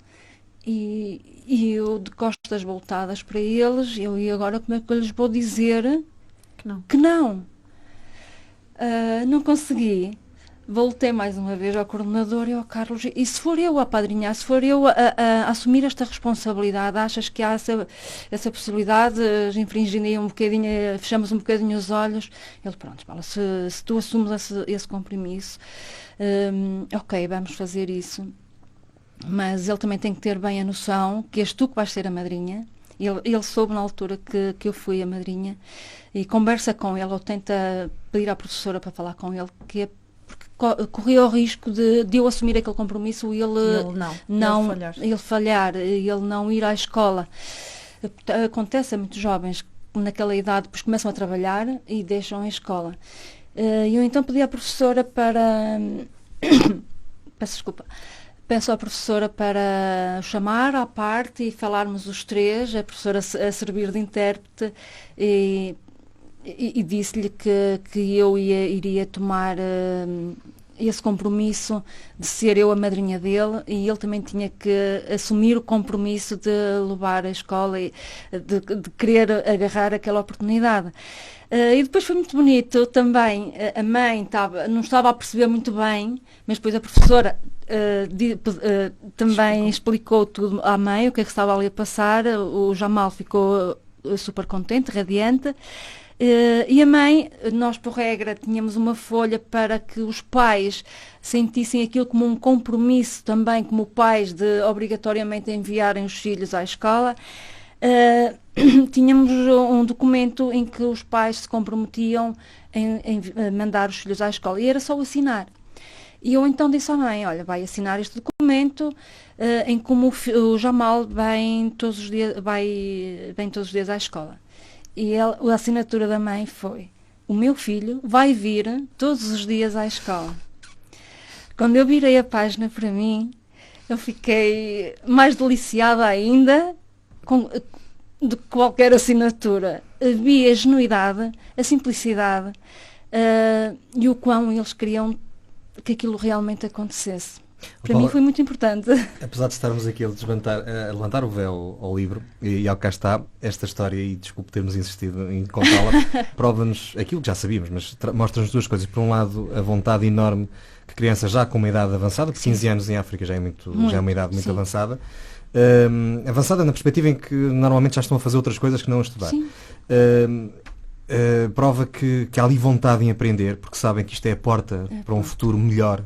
E eu, de costas voltadas para eles, e agora como é que eu lhes vou dizer que não? Não consegui. Voltei mais uma vez ao coordenador e ao Carlos, e se for eu a apadrinhar, se for eu a assumir esta responsabilidade, achas que há essa possibilidade, infringindo aí um bocadinho, fechamos um bocadinho os olhos? Ele, pronto, Paula, se tu assumes esse compromisso, ok, vamos fazer isso, mas ele também tem que ter bem a noção que és tu que vais ser a madrinha. Ele soube na altura que eu fui a madrinha, e conversa com ele, ou tenta pedir à professora para falar com ele, porque corria o risco de eu assumir aquele compromisso e ele falhar, ele não ir à escola. Acontece a muitos jovens que naquela idade depois começam a trabalhar e deixam a escola. Eu então pedi à professora para... Peço desculpa. Peço à professora para chamar à parte e falarmos os três, a professora a servir de intérprete, e disse-lhe que eu iria tomar esse compromisso de ser eu a madrinha dele, e ele também tinha que assumir o compromisso de levar a escola e de querer agarrar aquela oportunidade. E depois foi muito bonito também, a mãe não estava a perceber muito bem, mas depois a professora também explicou tudo à mãe, o que é que estava ali a passar. O Jamal ficou super contente, radiante. E a mãe, nós por regra tínhamos uma folha para que os pais sentissem aquilo como um compromisso também, como pais, de obrigatoriamente enviarem os filhos à escola. Tínhamos um documento em que os pais se comprometiam em mandar os filhos à escola, e era só assinar. E eu então disse à mãe: olha, vai assinar este documento em como o Jamal vem todos os dias à escola. E a assinatura da mãe foi: o meu filho vai vir todos os dias à escola. Quando eu virei a página para mim, eu fiquei mais deliciada ainda de qualquer assinatura. Vi a genuidade, a simplicidade e o quão eles queriam que aquilo realmente acontecesse. Para mim foi muito importante. Apesar de estarmos aqui a levantar o véu ao livro, e ao cá está, esta história, e desculpe termos insistido em contá-la, prova-nos aquilo que já sabíamos, mas mostra-nos duas coisas. Por um lado, a vontade enorme que crianças já com uma idade avançada, porque 15 anos em África já é uma idade muito avançada, avançada na perspectiva em que normalmente já estão a fazer outras coisas que não a estudar. Prova que há ali vontade em aprender, porque sabem que isto é a porta para um futuro melhor.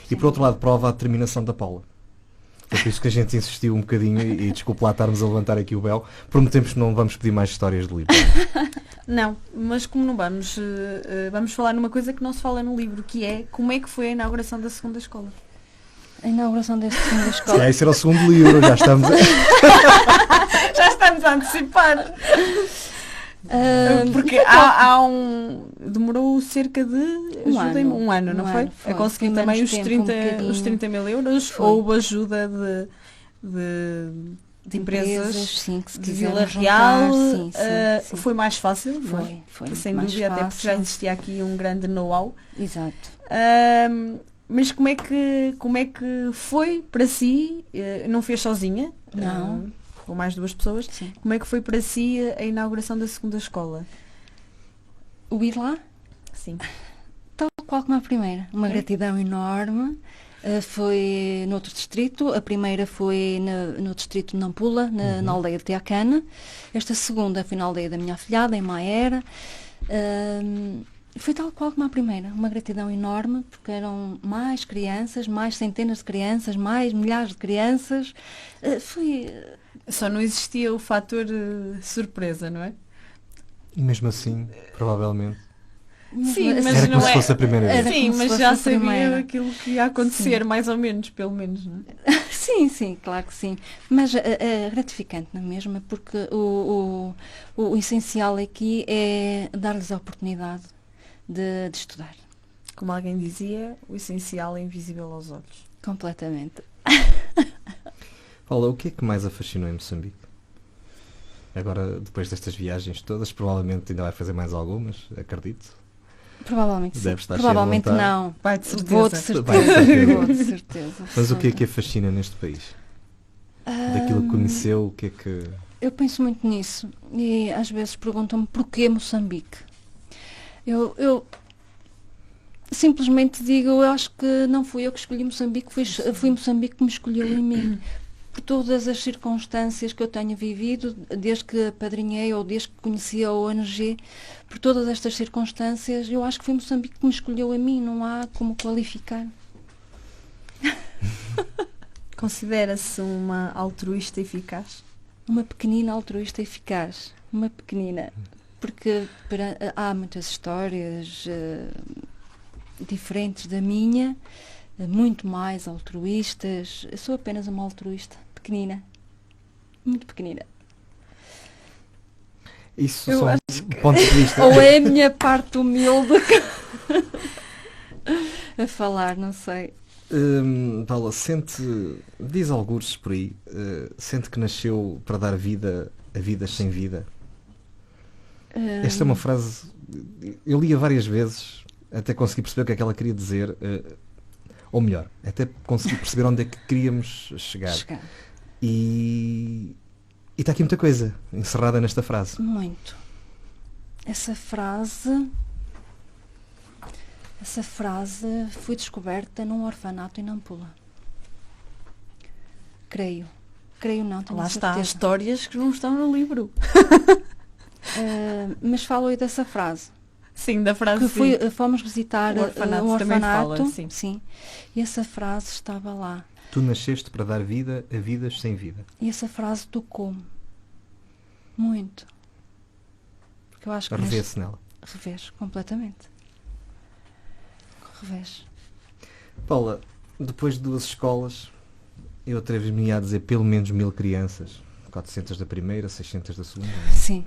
E por outro lado, prova a determinação da Paula. É por isso que a gente insistiu um bocadinho, e desculpe lá estarmos a levantar aqui o véu. Prometemos que não vamos pedir mais histórias do livro. Não, mas como não vamos, vamos falar numa coisa que não se fala no livro, que é como é que foi a inauguração da segunda escola. A inauguração desta segunda escola. Esse era o segundo livro, já estamos já estamos a antecipar. Porque demorou cerca de um ano, não foi? A conseguir também os 30 mil euros. Houve ajuda de empresas de Vila Real. Sim. Foi mais fácil, foi sem dúvida, até porque já existia aqui um grande know-how. Exato. Mas como é que foi para si? Não fez sozinha? Não. Com mais 2 pessoas. Sim. Como é que foi para si a inauguração da segunda escola? O ir lá? Sim. Tal qual como a primeira. Uma gratidão enorme. Foi no outro distrito. A primeira foi no distrito de Nampula, na aldeia de Teacana. Esta segunda foi na aldeia da minha afilhada, em Maera. Foi tal qual como a primeira. Uma gratidão enorme, porque eram mais crianças, mais centenas de crianças, mais milhares de crianças. Só não existia o fator surpresa, não é? E mesmo assim, provavelmente. Sim, mas era não como se fosse a primeira vez. Sim, mas já sabia aquilo que ia acontecer, mais ou menos, pelo menos, não é? Sim, claro que sim. Mas é gratificante, não é mesmo? Porque o essencial aqui é dar-lhes a oportunidade de estudar. Como alguém dizia, o essencial é invisível aos olhos. Completamente. Paula, o que é que mais a fascinou em Moçambique? Agora, depois destas viagens todas, provavelmente ainda vai fazer mais algumas, acredito. Provavelmente sim. Deve estar Provavelmente cheio de não. Vai de certeza. Vou de certeza. Mas o que é fascina neste país? Daquilo que conheceu, o que é que... Eu penso muito nisso. E às vezes perguntam-me porquê Moçambique. Eu simplesmente digo, eu acho que não fui eu que escolhi Moçambique, foi Moçambique que me escolheu em mim. Por todas as circunstâncias que eu tenho vivido, desde que apadrinhei ou desde que conheci a ONG, por todas estas circunstâncias, eu acho que foi Moçambique que me escolheu a mim, não há como qualificar. Considera-se uma altruísta eficaz? Uma pequenina altruísta eficaz. Uma pequenina. Porque há muitas histórias diferentes da minha, muito mais altruístas. Eu sou apenas uma altruísta, pequenina, muito pequenina. Isso são pontos de vista. Ou é a minha parte humilde a falar, não sei. Paula, diz algures por aí, sente que nasceu para dar vida a vidas sem vida? Esta é uma frase, eu lia várias vezes, até consegui perceber o que é que ela queria dizer, ou melhor, até consegui perceber onde é que queríamos chegar. E está aqui muita coisa encerrada nesta frase. Muito. Essa frase foi descoberta num orfanato em Nampula. Creio não, tenho Lá certeza. está, histórias que não estão no livro. Mas falo aí dessa frase. Sim, da frase Que fomos visitar o orfanato, um também orfanato. fala, sim. Sim. E essa frase estava lá. Tu nasceste para dar vida a vidas sem vida. E essa frase tocou-me. Muito. Porque eu acho que Revê-se nela. revés, completamente. Revés. Paula, depois de 2 escolas, eu atrevo-me a dizer pelo menos 1000 crianças, 400 da primeira, 600 da segunda, Sim.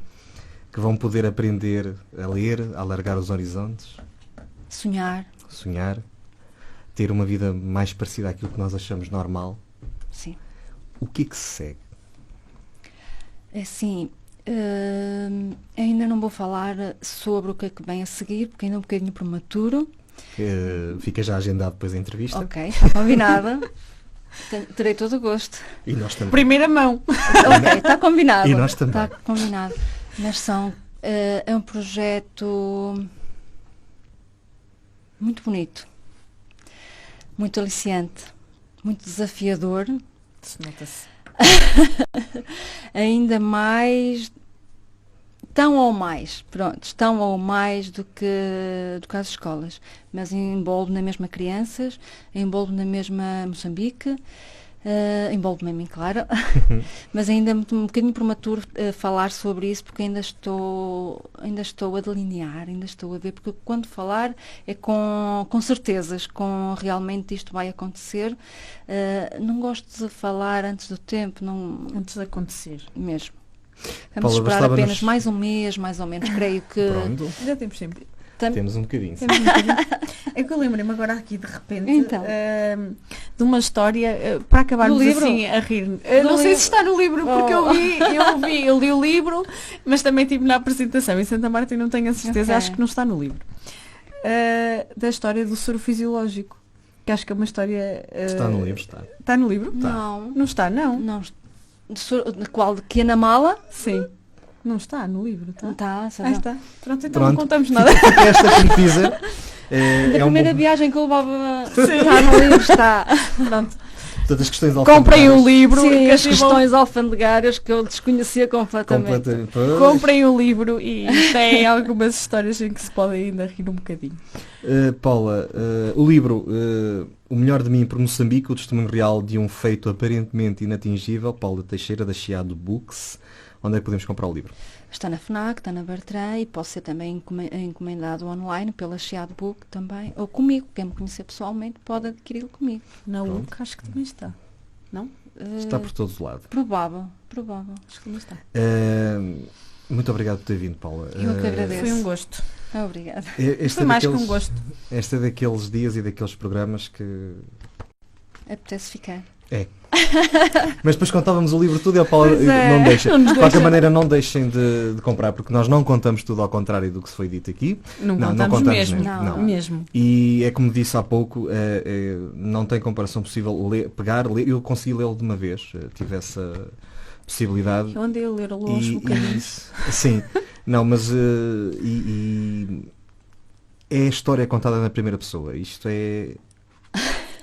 que vão poder aprender a ler, a alargar os horizontes, Sonhar. sonhar, ter uma vida mais parecida àquilo que nós achamos normal. Sim. O que é que se segue? É assim, ainda não vou falar sobre o que é que vem a seguir, porque ainda é um bocadinho prematuro. Fica já agendado depois a entrevista. Ok, está combinado. Terei todo o gosto. E nós também. Primeira mão. Ok, está combinado. E nós também. Está combinado. Mas é um projeto muito bonito, muito aliciante, muito desafiador. Se nota-se. Ainda mais, tão ou mais do que as escolas, mas envolve na mesma crianças, envolve na mesma Moçambique, envolve-me a mim, claro, mas ainda é um bocadinho prematuro falar sobre isso, porque ainda estou a delinear, ainda estou a ver, porque quando falar é com certezas, com realmente isto vai acontecer. Não gosto de falar antes do tempo, não, Antes de acontecer. mesmo. Paula, Vamos esperar bastava-nos- apenas mais um mês, mais ou menos, creio que... Pronto, Já temos sempre. temos um bocadinho. Temos um bocadinho. É que eu lembrei-me agora aqui de repente Então. de uma história para acabarmos Do livro? assim a rir. Do Não sei livro? se está no livro, porque eu li o livro, mas também estive na apresentação em Santa Marta e não tenho a certeza, Ok. acho que não está no livro. Da história do soro fisiológico. Que acho que é uma história. Está no livro, está. Está no livro? Não, Não está, não. não. De qual? De que na mala? Sim. Não está no livro, está? Tá, Ah, está. Pronto, então não Pronto. contamos nada. Fica esta como teaser. Da É um primeira bom- viagem que eu levava... Está no livro, está. Pronto. Todas as questões Comprem o livro. Sim, que as assim vão- questões alfandegárias que eu desconhecia completamente. completamente. Pois. Comprem o livro e tem algumas histórias em que se pode ainda rir um bocadinho. Paula, o livro O Melhor de Mim por Moçambique, o testemunho real de um feito aparentemente inatingível, Paula Teixeira, da Chiado Books. Onde é que podemos comprar o livro? Está na FNAC, está na Bertrand e pode ser também encomendado online pela Chiado Book também, ou comigo, quem me conhecer pessoalmente pode adquiri-lo comigo. Na UC acho que também está. Não? Está por todo lado. Provável. Acho que também está. Muito obrigado por ter vindo, Paula. Eu que agradeço. Foi um gosto. Obrigada. Este Foi é mais que daqueles- um gosto. Este é daqueles dias e daqueles programas que... Apetece ficar. Mas depois contávamos o livro tudo e a Paula Pois é, não deixa. não nos De qualquer deixa. maneira, não deixem de comprar, porque nós não contamos tudo ao contrário do que se foi dito aqui. Não Não, contamos, não contamos mesmo. mesmo, não. Mesmo. E é como disse há pouco, não tem comparação possível pegar, ler. Eu consegui lê-lo de uma vez, tive essa possibilidade. Eu andei a ler aos bocadinhos. Sim, não, mas é a história contada na primeira pessoa. Isto é...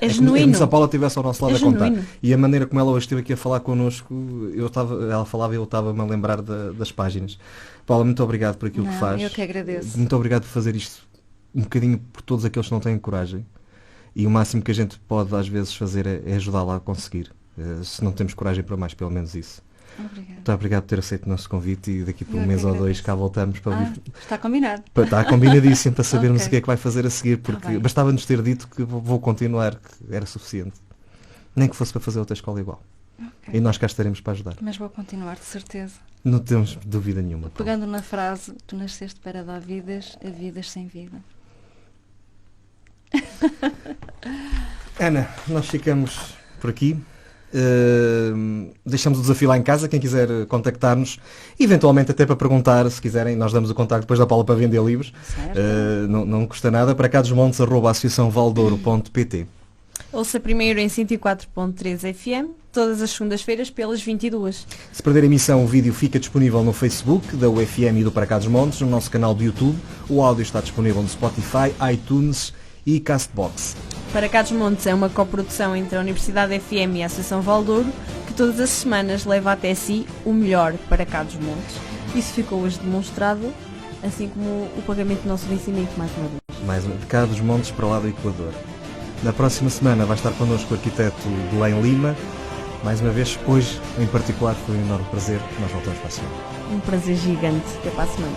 É como genuíno. se a Paula estivesse ao nosso lado É a contar. genuíno. E a maneira como ela hoje esteve aqui a falar connosco, ela falava e eu estava-me a lembrar das páginas. Paula, muito obrigado por aquilo que Não, faz. eu que agradeço. Muito obrigado por fazer isto um bocadinho por todos aqueles que não têm coragem. E o máximo que a gente pode às vezes fazer é ajudá-la a conseguir. Se não temos coragem para mais, pelo menos isso. Obrigada. Muito obrigado por ter aceito o nosso convite e daqui por Eu um que mês ou dois agradeço. cá voltamos para Está combinado. Está combinadíssimo para sabermos Ok. o que é que vai fazer a seguir, Tá porque bem. bastava-nos ter dito que vou continuar, que era suficiente. Nem que fosse para fazer outra escola igual. Ok. E nós cá estaremos para ajudar. Mas vou continuar, de certeza. Não temos dúvida nenhuma. Paulo. Pegando na frase, tu nasceste para dar vidas a vidas sem vida. Ana, nós ficamos por aqui. Deixamos o desafio lá em casa, quem quiser contactar-nos, eventualmente até para perguntar, se quiserem, nós damos o contacto depois da Paula para vender livros. Certo? Não custa nada, para cá dos montes, @associaçãovaldouro.pt. Ouça primeiro em 104.3 FM, todas as segundas-feiras pelas 22. Se perder a emissão, o vídeo fica disponível no Facebook da UFM e do Para Cá dos Montes, no nosso canal do YouTube. O áudio está disponível no Spotify, iTunes e Castbox. Para Cá dos Montes é uma coprodução entre a Universidade FM e a Associação Valdouro, que todas as semanas leva até si o melhor para Cá dos Montes. Isso ficou hoje demonstrado, assim como o pagamento do nosso vencimento, mais uma vez. Mais um, de cá dos montes para lá do Equador. Na próxima semana vai estar connosco o arquiteto Belém Lima. Mais uma vez, hoje em particular, foi um enorme prazer. Nós voltamos para a semana. Um prazer gigante. Até para a semana.